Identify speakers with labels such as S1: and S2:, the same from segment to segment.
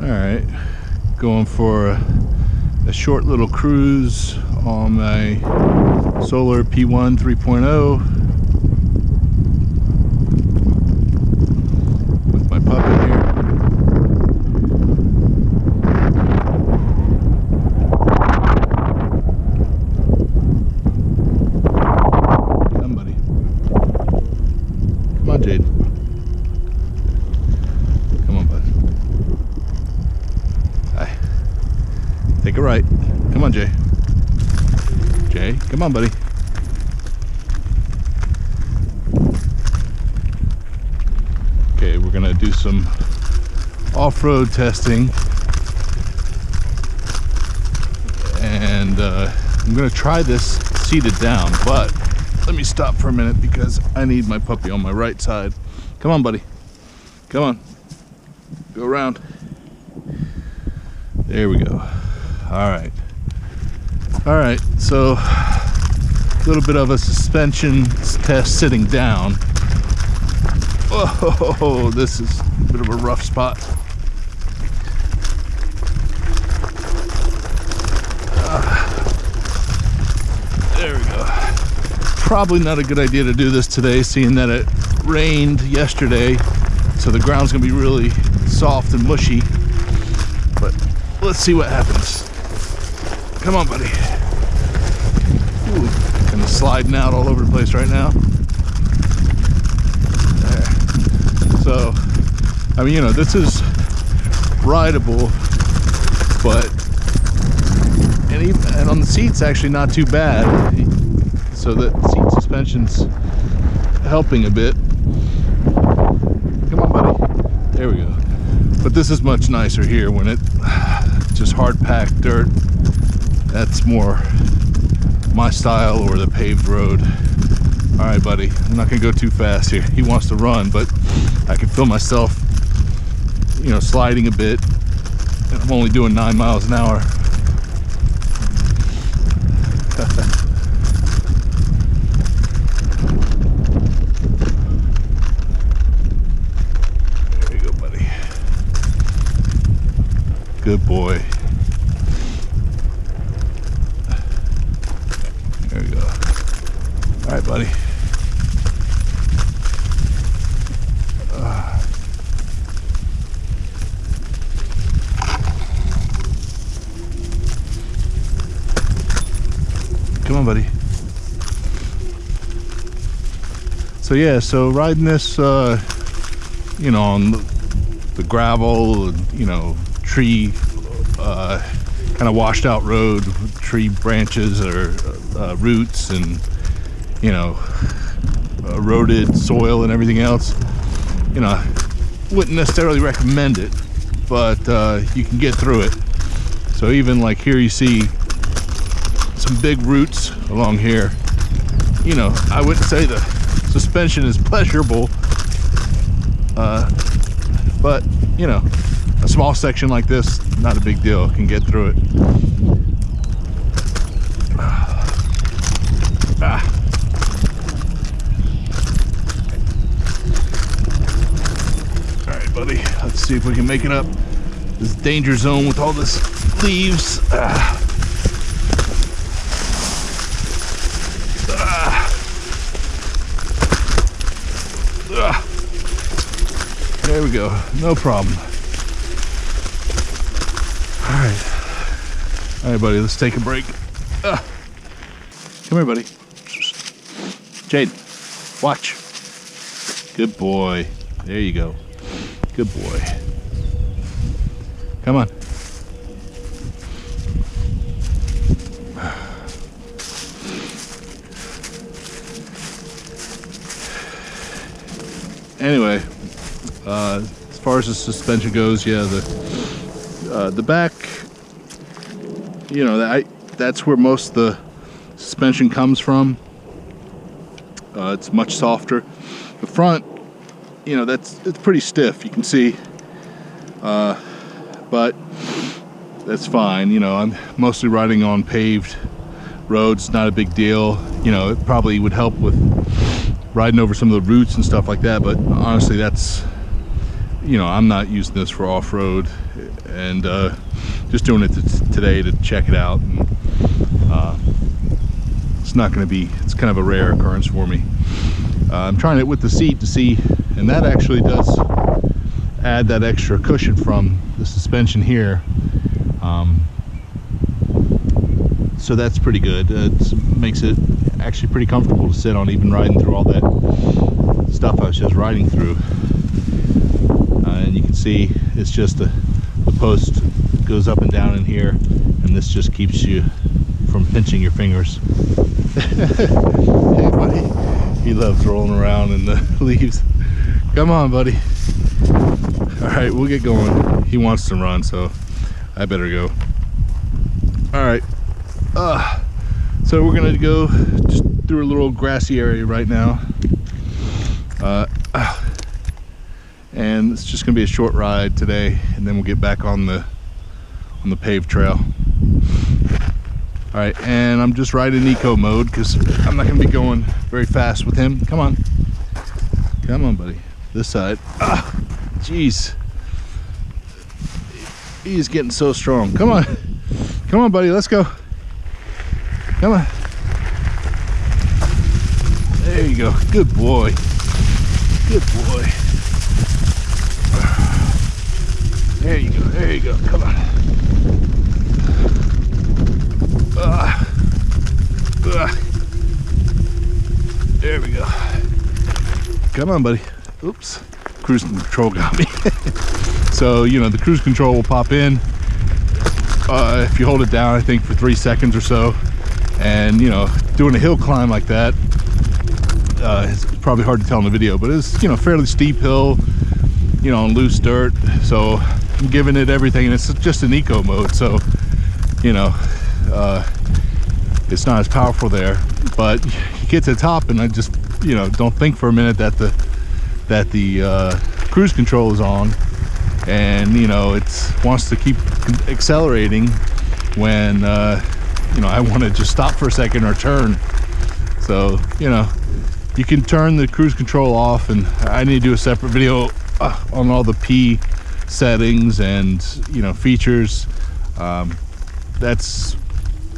S1: Alright, going for a short little cruise on my Solar P1 3.0 with my puppet here. Come, buddy. Come on, Jade. Come on, bud. Hi. Take a right. Come on, Jay. Jay, come on, buddy. Okay, we're gonna do some off-road testing, and I'm gonna try this seated down, but let me stop for a minute because I need my puppy on my right side. Come on, buddy. Come on. Go around. There we go. All right. All right, so a little bit of a suspension test sitting down. Oh, this is a bit of a rough spot. There we go. Probably not a good idea to do this today, seeing that it rained yesterday, so the ground's gonna be really soft and mushy. But let's see what happens. Come on, buddy. Ooh, kind of sliding out all over the place right now. There. So, I mean, you know, this is rideable, but and on the seats actually not too bad. So the seat suspension's helping a bit. Come on, buddy. There we go. But this is much nicer here when it's just hard packed dirt. That's more my style, or the paved road. All right, buddy, I'm not gonna go too fast here. He wants to run, but I can feel myself, you know, sliding a bit. And I'm only doing 9 miles an hour. There you go, buddy. Good boy. There we go. All right, buddy. Come on, buddy. So yeah, so riding this, you know, on the gravel, you know, tree, kind of washed out road with tree branches or roots and, you know, eroded soil and everything else, you know, wouldn't necessarily recommend it, but you can get through it. So even like here you see some big roots along here. You know, I wouldn't say the suspension is pleasurable, but you know, a small section like this, not a big deal, can get through it. All right, buddy, let's see if we can make it up this danger zone with all this leaves. There we go, no problem. All right, buddy, let's take a break. Come here, buddy. Jade, watch. Good boy. There you go. Good boy. Come on. Anyway, as far as the suspension goes, yeah, the back, you know, that's where most of the suspension comes from. It's much softer. The front, you know, it's pretty stiff, you can see, but that's fine. You know, I'm mostly riding on paved roads, not a big deal. You know, it probably would help with riding over some of the roots and stuff like that, but honestly, that's, you know, I'm not using this for off-road, and just doing it today to check it out. And it's not going to be, it's kind of a rare occurrence for me. I'm trying it with the seat to see, and that actually does add that extra cushion from the suspension here. So that's pretty good. It makes it actually pretty comfortable to sit on, even riding through all that stuff I was just riding through. And you can see it's just the post goes up and down in here, and this just keeps you from pinching your fingers. Hey buddy, he loves rolling around in the leaves. Come on buddy. All right, we'll get going. He wants to run, so I better go. All right, so we're gonna go just through a little grassy area right now, and it's just gonna be a short ride today, and then we'll get back on the paved trail. All right, and I'm just riding eco mode because I'm not gonna be going very fast with him. Come on, buddy. This side. Jeez, he's getting so strong. Come on buddy, let's go. Come on, there you go. Good boy, good boy. There you go, come on. There we go. Come on buddy. Oops, cruise control got me. So, you know, the cruise control will pop in if you hold it down, I think for 3 seconds or so. And, you know, doing a hill climb like that, it's probably hard to tell in the video, but it's, you know, fairly steep hill, you know, on loose dirt. So I'm giving it everything, and it's just an eco mode, so, you know, it's not as powerful there. But you get to the top, and I just, you know, don't think for a minute that the cruise control is on, and you know, it wants to keep accelerating when you know, I want to just stop for a second or turn. So, you know, you can turn the cruise control off, and I need to do a separate video on all the P settings and, you know, features. That's,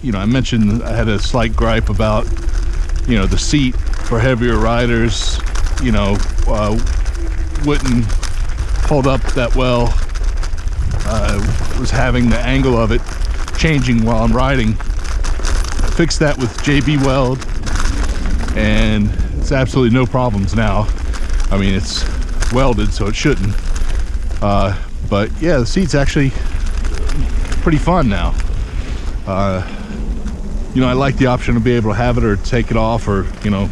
S1: you know, I mentioned I had a slight gripe about, you know, the seat for heavier riders, you know, wouldn't hold up that well. Was having the angle of it changing while I'm riding. I fixed that with JB Weld, and it's absolutely no problems now. I mean, it's welded, so it shouldn't. But yeah, the seat's actually pretty fun now. You know, I like the option to be able to have it or take it off, or, you know,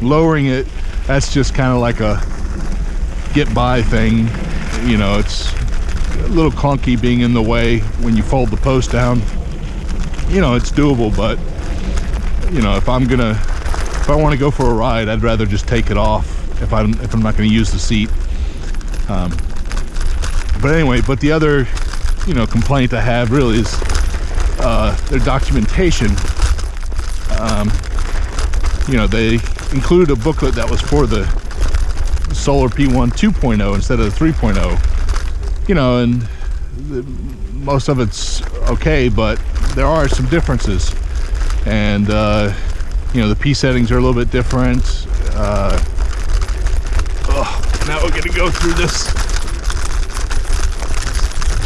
S1: lowering it. That's just kind of like a get by thing. You know, it's a little clunky being in the way when you fold the post down. You know, it's doable, but, you know, if I want to go for a ride, I'd rather just take it off if I'm not going to use the seat. But anyway, but the other, you know, complaint I have really is their documentation. You know, they included a booklet that was for the Solar P1 2.0 instead of the 3.0. You know, and most of it's okay, but there are some differences. And you know, the P settings are a little bit different. Now we're gonna go through this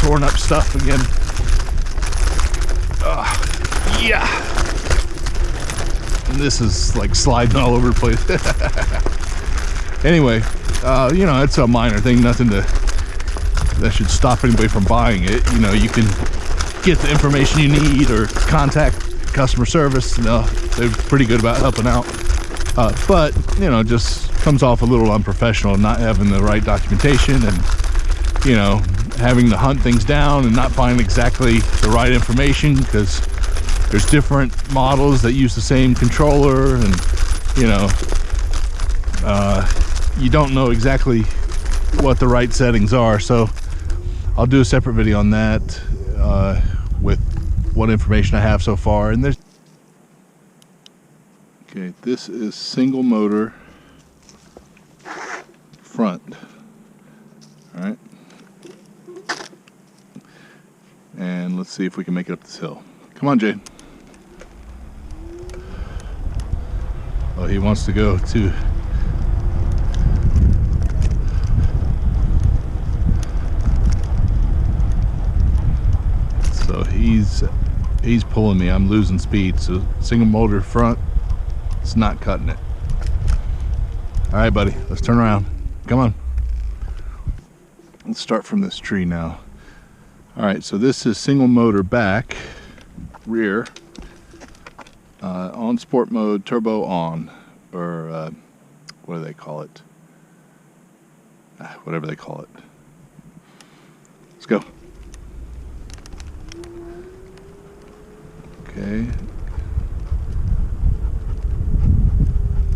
S1: torn up stuff again. Yeah, and this is like sliding all over the place. Anyway, you know, it's a minor thing, nothing that should stop anybody from buying it. You know, you can get the information you need or contact customer service. You know, they're pretty good about helping out. But, you know, just comes off a little unprofessional, not having the right documentation, and, you know, having to hunt things down and not find exactly the right information, because there's different models that use the same controller, and, you know, you don't know exactly what the right settings are. So I'll do a separate video on that with what information I have so far. And there's, okay, this is single motor front. All right. And let's see if we can make it up this hill. Come on, Jade. Oh, he wants to go too. So he's pulling me. I'm losing speed. So single motor front, it's not cutting it. All right, buddy, let's turn around. Come on. Let's start from this tree now. All right, so this is single motor back, rear, on sport mode, turbo on, or what do they call it? Whatever they call it. Let's go. Okay.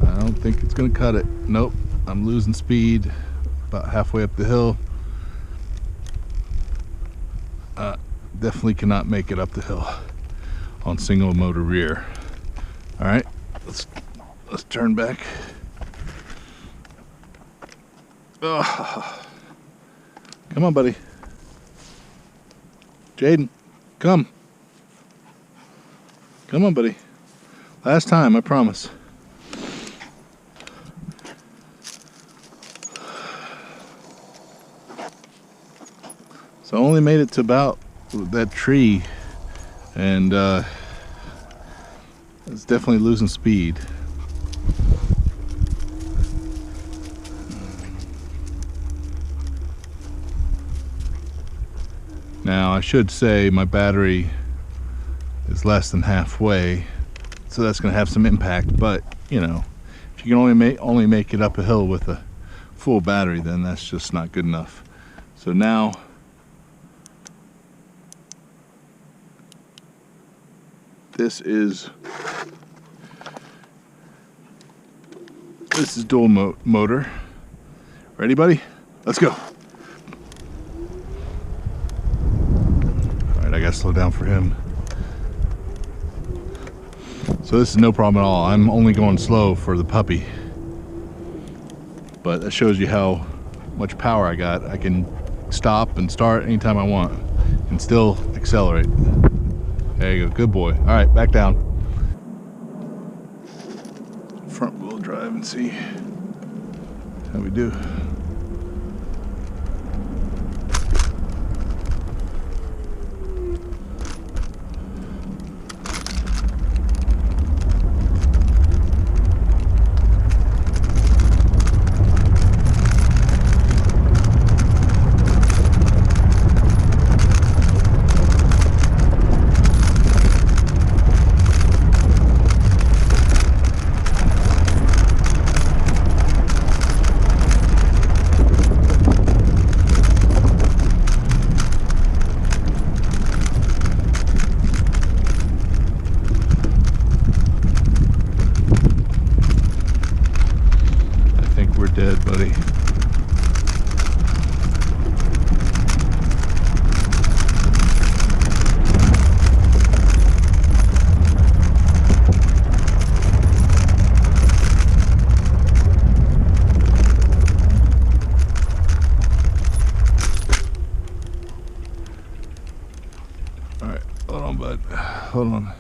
S1: I don't think it's gonna cut it. Nope, I'm losing speed about halfway up the hill. Definitely cannot make it up the hill on single motor rear. All right, let's turn back. Oh. Come on, buddy. Jaidan, come. Come on, buddy. Last time, I promise. So I only made it to about that tree, and it's definitely losing speed. Now I should say my battery is less than halfway, so that's going to have some impact, but you know, if you can only make it up a hill with a full battery, then that's just not good enough. So now this is dual motor. Ready, buddy? Let's go. All right, I gotta slow down for him. So this is no problem at all. I'm only going slow for the puppy, but that shows you how much power I got. I can stop and start anytime I want and still accelerate. There you go, good boy. All right, back down. Front wheel drive and see how we do. We're dead, buddy. All right, hold on, bud. Hold on.